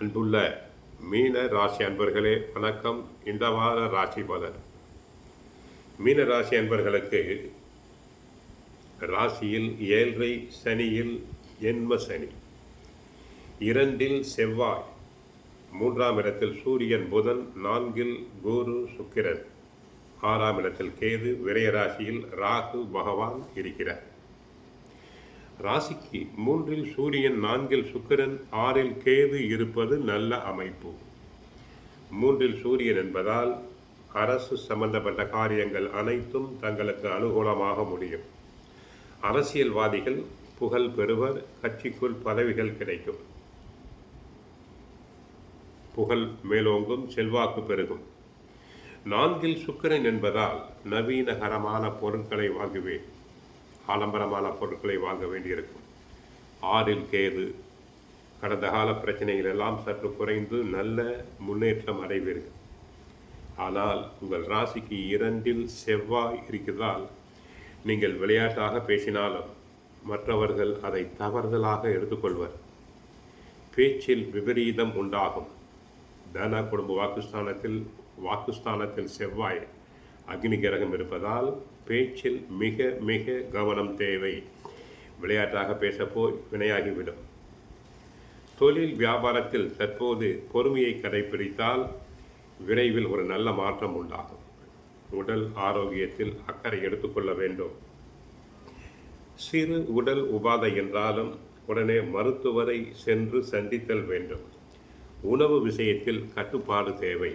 அன்புள்ள மீன ராசி அன்பர்களே வணக்கம். இந்த வார ராசி பலன். மீன ராசி அன்பர்களுக்கு ராசியில் 7 சனியில் எண்ம சனி, 2 செவ்வாய், 3ஆம் இடத்தில் சூரியன் புதன், 4 குரு சுக்கிரன், 6ஆம் இடத்தில் கேது, விரய ராசியில் ராகு பகவான் இருக்கிறார். ராசிக்கு 3 சூரியன், 4 சுக்கிரன், 6 கேது இருப்பது நல்ல அமைப்பு. 3 சூரியன் என்பதால் அரசு சம்பந்தப்பட்ட காரியங்கள் அனைத்தும் தங்களுக்கு அனுகூலமாக முடியும். அரசியல்வாதிகள் புகழ் பெறுவர். கட்சிக்குள் பதவிகள் கிடைக்கும். புகழ் மேலோங்கும். செல்வாக்கு பெருகும். 4 சுக்கிரன் என்பதால் நவீனகரமான பொருட்களை வாங்குவேன். ஆடம்பரமான பொருட்களை வாங்க வேண்டியிருக்கும். 6 கேது. கடந்த கால பிரச்சனைகள் எல்லாம் சற்று குறைந்து நல்ல முன்னேற்றம் அடைவீர்கள். ஆனால் உங்கள் ராசிக்கு 2 செவ்வாய் இருக்கிறதால் நீங்கள் விளையாட்டாக பேசினாலும் மற்றவர்கள் அதை தவறுதலாக எடுத்துக்கொள்வர். பேச்சில் விபரீதம் உண்டாகும். தன குடும்ப வாக்குஸ்தானத்தில் செவ்வாய் அக்னி கிரகம் இருப்பதால் பேச்சில் மிக மிக கவனம் தேவை. விளையாட்டாக பேசப்போய் வினையாகிவிடும். தொழில் வியாபாரத்தில் தற்போது பொறுமையை கடைபிடித்தால் விரைவில் ஒரு நல்ல மாற்றம் உண்டாகும். உடல் ஆரோக்கியத்தில் அக்கறை எடுத்துக்கொள்ள வேண்டும். சிறு உடல் உபாதை என்றாலும் உடனே மருத்துவரை சென்று சந்தித்தல் வேண்டும். உணவு விஷயத்தில் கட்டுப்பாடு தேவை.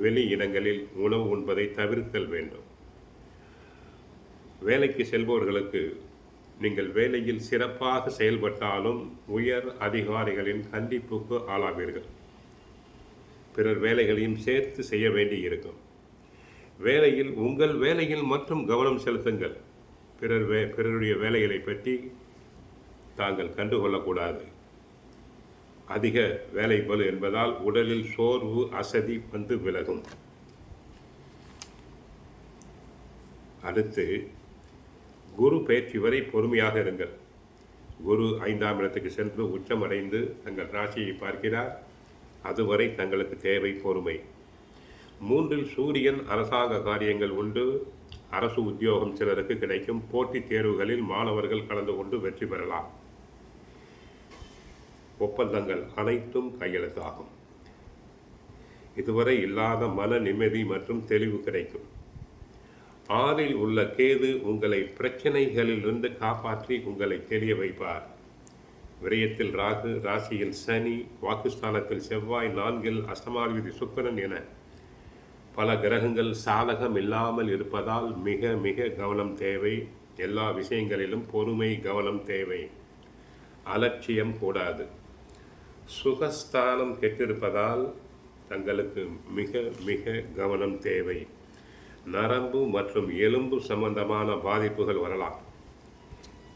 வெளி இடங்களில் உணவு உண்பதை தவிர்த்தல் வேண்டும். வேலைக்கு செல்பவர்களுக்கு நீங்கள் வேலையில் சிறப்பாக செயல்பட்டாலும் உயர் அதிகாரிகளின் கண்டிப்புக்கு ஆளாவீர்கள். பிறர் வேலைகளையும் சேர்த்து செய்ய வேண்டி இருக்கும். வேலையில் உங்கள் வேலையில் மட்டும் கவனம் செலுத்துங்கள். பிறருடைய வேலைகளை பற்றி தாங்கள் கண்டுகொள்ளக்கூடாது. அதிக வேலை பளு என்பதால் உடலில் சோர்வு, அசதி வந்து விலகும். அடுத்து குரு பயிற்சி வரை பொறுமையாக இருங்கள். குரு 5ஆம் இடத்துக்கு சென்று உச்சமடைந்து தங்கள் ராசியை பார்க்கிறார். அதுவரை தங்களுக்கு தேவை பொறுமை. 3 சூரியன். அரசாங்க காரியங்கள் உண்டு. அரசு உத்தியோகம் சிலருக்கு கிடைக்கும். போட்டித் தேர்வுகளில் மாணவர்கள் கலந்து கொண்டு வெற்றி பெறலாம். ஒப்பந்தங்கள் அனைத்தும் கையெழுத்தாகும். இதுவரை இல்லாத மன நிம்மதி மற்றும் தெளிவு கிடைக்கும். 6 உள்ள கேது உங்களை பிரச்சனைகளிலிருந்து காப்பாற்றி உங்களை தெளிய வைப்பார். விரயத்தில் ராகு, ராசியில் சனி, வாக்குஸ்தானத்தில் செவ்வாய், 4 அஷ்டமாதிபதி சுக்கிரன் என பல கிரகங்கள் சாதகம் இல்லாமல் இருப்பதால் மிக மிக கவனம் தேவை. எல்லா விஷயங்களிலும் பொறுமை, கவனம் தேவை. அலட்சியம் கூடாது. சுகஸ்தானம் கெட்டிருப்பதால் தங்களுக்கு மிக மிக கவனம் தேவை. நரம்பு மற்றும் எலும்பு சம்பந்தமான பாதிப்புகள் வரலாம்.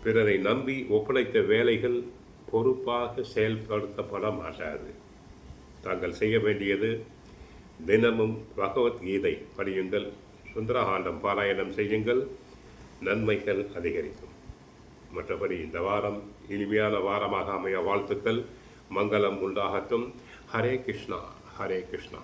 பிறரை நம்பி ஒப்படைத்த வேலைகள் பொறுப்பாக செயல்படுத்தப்பட மாட்டாது. தாங்கள் செய்ய வேண்டியது தினமும் பகவத்கீதை படியுங்கள். சுந்தரகாண்டம் பாராயணம் செய்யுங்கள். நன்மைகள் அதிகரிக்கும். மற்றபடி இந்த வாரம் இனிமையான வாரமாக அமைய வாழ்த்துக்கள். மங்களம் உண்டாகட்டும். ஹரே கிருஷ்ணா, ஹரே கிருஷ்ணா.